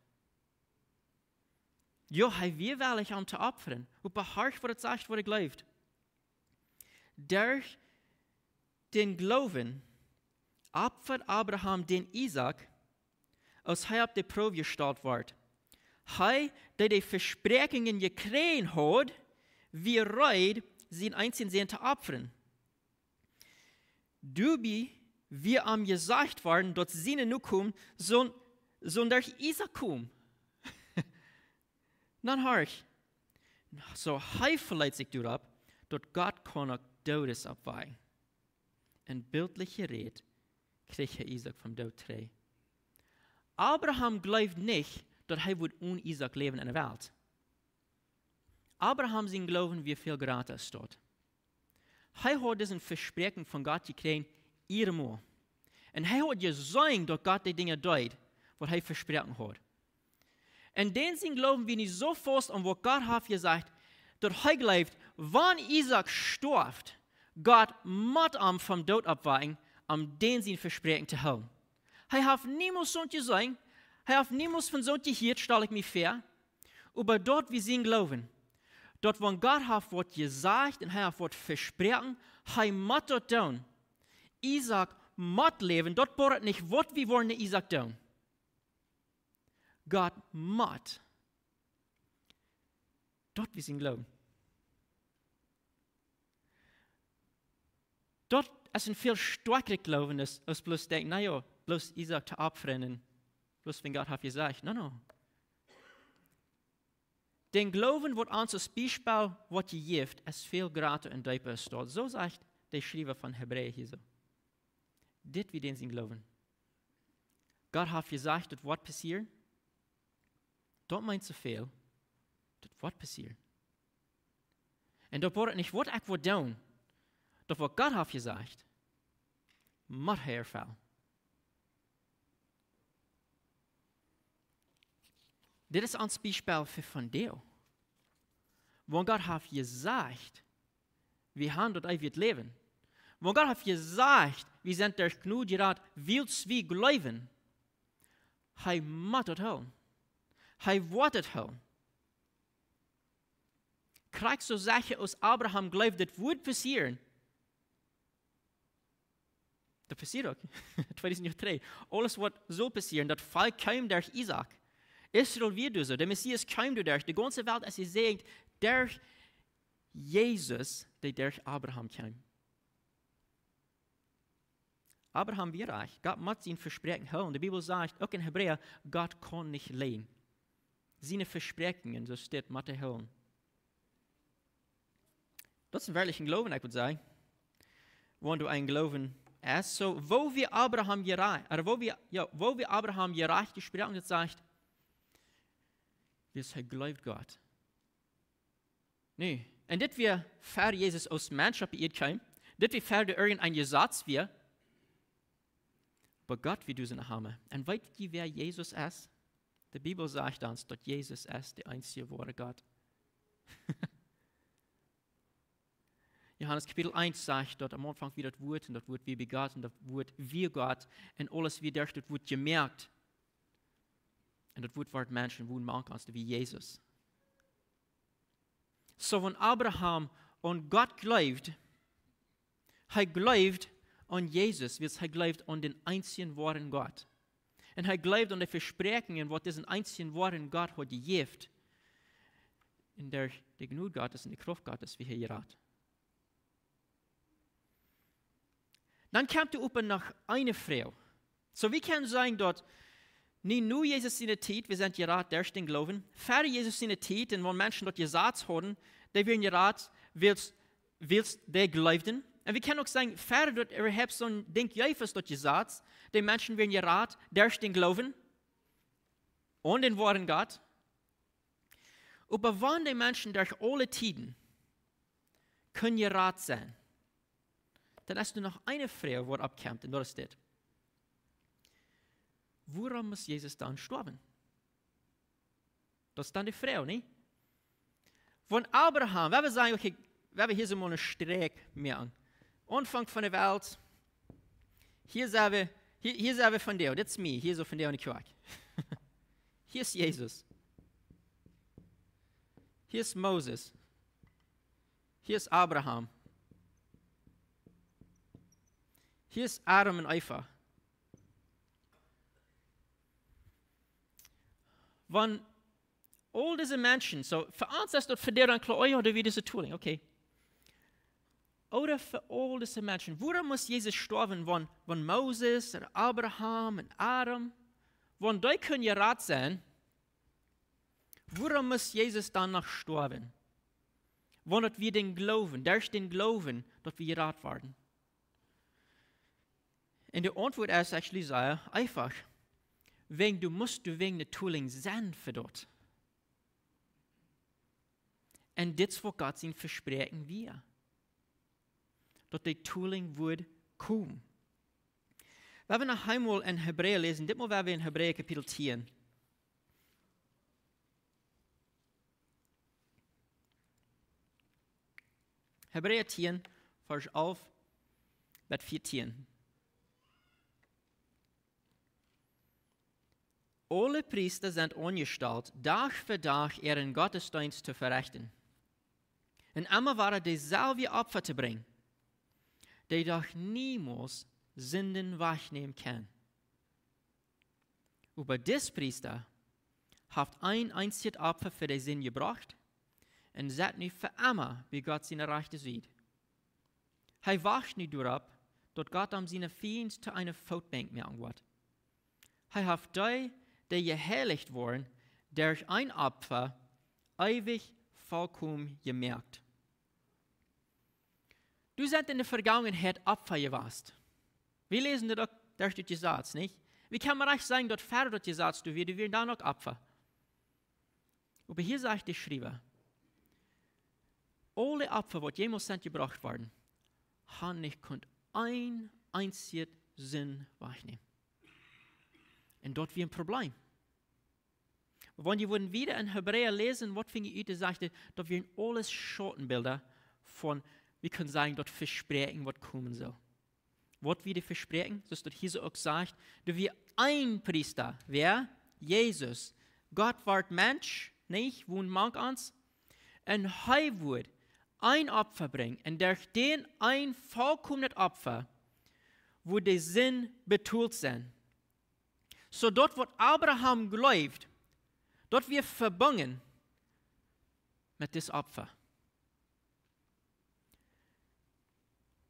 Ja, er will wirklich am zu opfern. Und beharrt, was er sagt, was er glaubt. Durch den Glauben opfert Abraham den Isaac, als er auf die Probe gestellt wird. Er, der die Versprechungen gekriegt hat, wie bereit, sein einzigen Sohn zu opfern. Wie am gesagt worden, dass seine nur kommen, sollen durch Isaac kommen. Dann hörst so er verleiht sich darauf, dass Gott kann auch Todes abweichen. In bildlicher Rede kriegt Isaac vom Tod frei. Abraham glaubt nicht, dass er wird ohne Isaac leben in der Welt. Abraham sein Glauben wie viel gratis dort. Er hat diesen Versprechen von Gott gekriegt, einmal. Und er hat gesagt, dass Gott die Dinge tut, was er versprochen hat. Und den sein Glauben wie nicht so fest an was Gott hat gesagt, dass er glaubt, wenn Isaac stirbt, Gott muss ihm vom Tod abweichen, um den sein Versprechen zu halten. Er hat niemals so gesagt, er hat niemals von so gehört, stelle ich mich vor, aber dort wie sein Glauben. Dort, wenn Gott hat was gesagt und er hat was versprochen, er muss das tun. Isaac muss leben, dort braucht nicht, was wir wollen Isaac tun. Gott muss. Dort wie sein Glauben. Dort ist ein viel stärkerer Glauben, als bloß denken, naja, bloß Isaac zu abfrennen, bloß wenn Gott hat gesagt. No. Den Glauben wird uns als Beispiel, was gibt, ist viel gratis und tiefer als dort. So sagt der Schreiber von Hebräer hier so. Das wie den sein Glauben. Gott hat gesagt, das wird passieren. Dort meint zu viel. Das wird passieren. Und dort wird nicht, was ich will tun. Doch was Gott hat gesagt, muss erfüllen. Das ist ein Beispiel für von dir. Wo Gott hat gesagt, wir haben dort ein leben. Wo Gott hat gesagt, wir sind durch genug gerat, willst wie glauben. Er muss das holen. Er wird das holen. Kriegst du Sachen aus Abraham glaubt, das wird passieren. Das passiert auch. 2003. Alles wird so passieren, das Fall kam durch Isaac. Israel wird so, der Messias kam durch. Die ganze Welt ist gesegnet durch Jesus, der durch Abraham kam. Abraham wird reich. Gott muss sein Versprechen halten. Die Bibel sagt, auch in Hebräer, Gott kann nicht lehnen. Seine Versprechen, so steht, muss er halten. Das ist ein wirklicher Glauben, ich würde sagen. Wenn du einen Glauben hast, so, wo wir Abraham gerecht gesprochen hat, sagt, er glaubt Gott. Nee. Und das wir für Jesus aus Menschheit beirrt kam, das wir für irgendein Gesetz wir, aber Gott wie du seine Hammer. Und weißt du, wer Jesus ist? Die Bibel sagt uns, dass Jesus ist der einzige wahre Gott. Johannes Kapitel 1 sagt, dass am Anfang wie das Wort, und das Wort wie Gott, und das Wort wie Gott, und alles wie durch das Wort gemerkt. Und das Wort wird Menschen wohnen machen kannst, wie Jesus. So, wenn Abraham an Gott glaubt, er glaubt an Jesus, weil er glaubt an den einzigen wahren Gott. Und er glaubt an die Versprechen, was diesen einzigen wahren Gott hat gegeben. In der Gnade Gottes und die Kraft Gottes, wie er gerät. Dann kommt er oben nach einer Frau. So, wir können sagen, dass nicht nur Jesus seine Zeit, wir sind gerät durch den Glauben, für Jesus seine Zeit, und wenn Menschen dort gesagt haben, die werden gerät, willst die glauben. Und wir können auch sagen, für dort überhaupt so ein Ding Jeifers dort gesagt, die Menschen werden gerät durch den Glauben und den wahren Gott. Aber wenn die Menschen durch alle Tiden können gerät sein, dann hast du noch eine Frau, die abkommt, und das ist das. Woran muss Jesus dann sterben? Das ist dann die Frau, nicht? Von Abraham, wenn wir sagen, okay, wenn wir hier so mal einen Streck machen, Anfang von der Welt, hier sind wir von dir, das ist mir, hier so von dir und ich Quark. Hier ist Jesus. Hier ist Moses. Hier ist Abraham. Hier ist Adam und Eva. Wenn all diese Menschen, so für uns ist das für dich dann klar, oh ja, da wird diese Tooling, okay. Oder für all diese Menschen, woran muss Jesus sterben, wenn Moses, oder Abraham und Adam, wenn die können gerät sein, woran muss Jesus dann noch sterben? Wenn wir den Glauben, durch den Glauben, dass wir gerät werden. Und die Antwort ist eigentlich sehr einfach. du musst wegen der Tooling sein für dort. Und das wird Gott sein Versprechen wir. Dass die Tooling wird kommen. Wenn wir noch einmal in Hebräer lesen, das mal wir in Hebräer Kapitel 10. Hebräer 10, Vers 11, Vers 14. Alle Priester sind angestellt, Tag für Tag ihren Gottesdienst zu verrichten. Und immer waren dieselbe Opfer zu bringen, die doch niemals Sünden wegnehmen kann. Aber das Priester hat ein einziges Opfer für die Sünde gebracht und sagt nicht für immer, wie Gott seine Rechte sieht. Er wacht nicht darauf, dass Gott am seine Feinde zu einer Voetbank machen wird. Er hat die geheiligt wurden, durch ein Opfer ewig vollkommen gemerkt. Du seid in der Vergangenheit Opfer gewesen. Wir lesen das durch den Satz, nicht? Wie kann man recht sagen, dass Vater das Satz, du wirst da noch Opfer? Aber hier sagt der Schreiber, alle Opfer, die jemals sind gebracht worden, haben nicht ein einziges Sinn wegnehmen. Und dort wie ein Problem. Wenn die würden wieder in Hebräer lesen, was finde ich, sagte, dass wir alles Schattenbilder von, wir können sagen, dort Versprechen, was kommen soll. Was wir die Versprechen, das dort hier so auch sagt, dass wir ein Priester, wer? Jesus. Gott war Mensch, nicht, wohnt manch uns. Und er wird ein Opfer bringen. Und durch den ein vollkommenes Opfer, wo der Sinn betont sein. So dort, wo Abraham glaubt, dort wir verbunden mit diesem Opfer.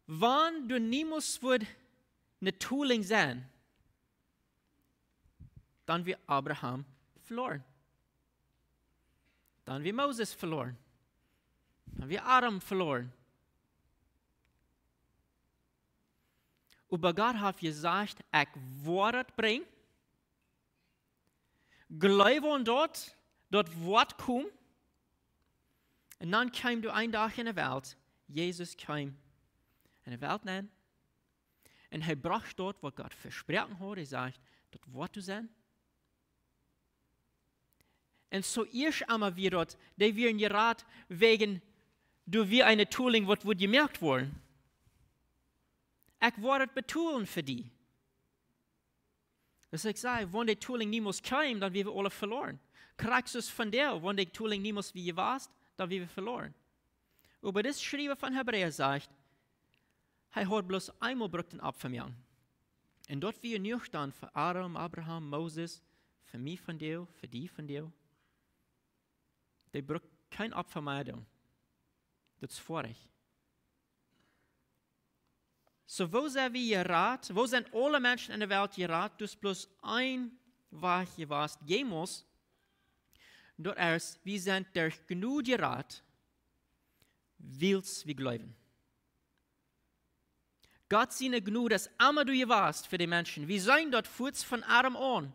Wann du niemals wird eine Tooling sein, dann wird Abraham verloren. Dann wird Moses verloren. Dann wird Adam verloren. Aber Gott hat gesagt, ich werde es bringen. Glaube an dort Wort kommt. Und dann kam du ein Tag in die Welt. Jesus kam in die Welt nein. Und er brachte dort, was Gott versprochen hat. Er sagt, das Wort zu sein. Und so erst einmal wir dort, die wir in Rat wegen, du wir eine Tooling, was wird gemerkt worden. Ich werde es betonen für die. Das ich sage, wenn die Tooling niemals kam, dann wir alle verloren. Kriegst du es von dir, wenn die Tooling niemals wie ihr warst, dann wir verloren. Aber das Schreiber von Hebräer sagt, er hat bloß einmal brückt ein Opfer mehr. Und dort wir nicht dann für Adam, Abraham, Moses, für mich von dir, für die von dir. Die brückt kein Opfer mehr da. Das ist vorig. So wo sind wir gerat? Wo sind alle Menschen in der Welt gerat? Du hast bloß ein Weg gewesen, jemals. Dort erst, wir sind durch genug gerat, willst wir glauben. Gott seine genug, dass immer du warst für die Menschen. Wir sind dort kurz von Adam an.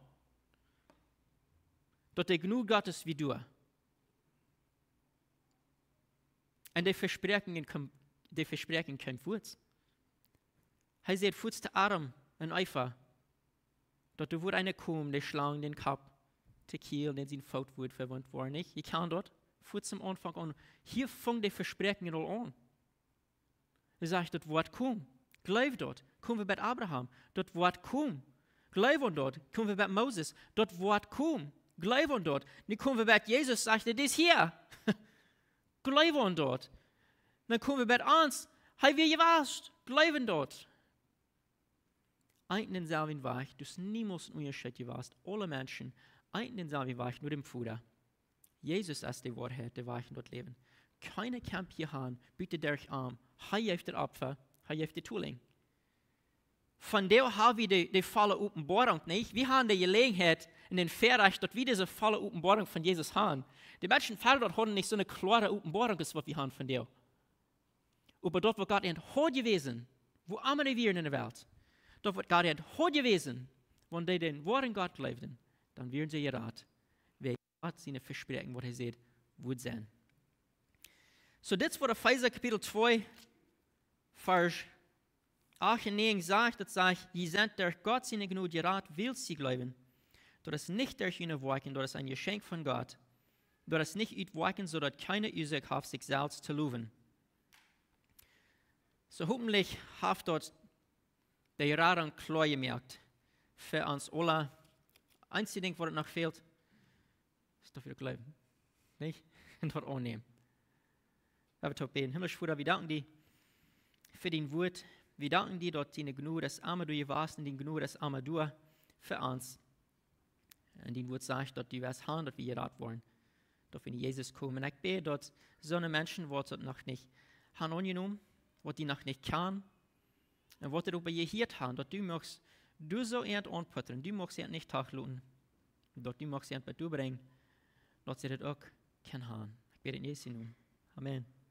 Dort der genug Gottes wie du. Und die Versprechen kommen kurz. Er sagt, kurz zu Adam und Eva, dort wurde eine kommen, die Schlange den Kopf zu killen, den sein Fout wird verwandt worden. Nicht? Ich kann dort, kurz am Anfang an, hier fangen die Versprechen an. Er sagt, das Wort kommt. Glaub dort, kommen wir bei Abraham, dort Wort kommt. Glaub an dort, kommen wir bei Moses, dort Wort kommt. Glaub an dort, dann kommen wir bei Jesus, sagt er, das hier. Glaub an dort. Dann kommen wir bei uns, hey, wie ihr warst, glaub an dort. Ein denselben Weg, du hast niemals ein Unterschied warst, alle Menschen, ein denselben Weg, nur dem Vater. Jesus ist die Wahrheit, der Weg dort leben. Keine Kampf hier haben, bitte durch Arm, hei auf der Opfer, hei auf die Tooling. Von der haben wir die volle Offenbarung nicht. Wir haben die Gelegenheit in den Verreich, dort wieder diese volle Offenbarung von Jesus haben. Die Menschen dort haben nicht so eine klare Offenbarung, das was wir haben von dir. Aber dort, wo Gott hat gewesen, wo immer wir in der Welt, dort wird Gott hat gewesen, Wenn die den Wort in Gott geloofden, dann werden sie gered. Wie Gott seine Versprechen, was er sagt, wird sein. So, dit wordt Epheser kapitel 2, vers 8 en 9 sagt, dat sagt, je sind durch Gott seine Gnade gered, will sie glauben. Dat is nicht durch ihre Werken, dat is ein Geschenk von Gott. Dat is nicht uitwerken, zodat keiner Ursache hat, sich selbst zu loben. So hoffentlich hat dort der Rat klar gemerkt, für uns alle. Einzige Ding, was noch fehlt, ist dafür glauben. Nicht? Und dort annehmen. Aber top beten. Himmlisch Vater, wir danken dir für dein Wort. Wir danken dir, dass deine Gnade das Arme du warst und deine Gnade das Arme du für uns. Und dein Wort sagt, dass du wirst haben, dass wir gerat wollen. Dass wir in Jesus kommen. Und ich bete, dass so eine Menschen, die noch nicht haben angenommen, was die noch nicht kann, und was du bei ihr hier haben, dass du so ernt anputtern, du magst ernt nicht tachluten, dass du magst ernt bei du bringen, dass sie das auch kann haben. Ich bete in Jesu Namen. Amen.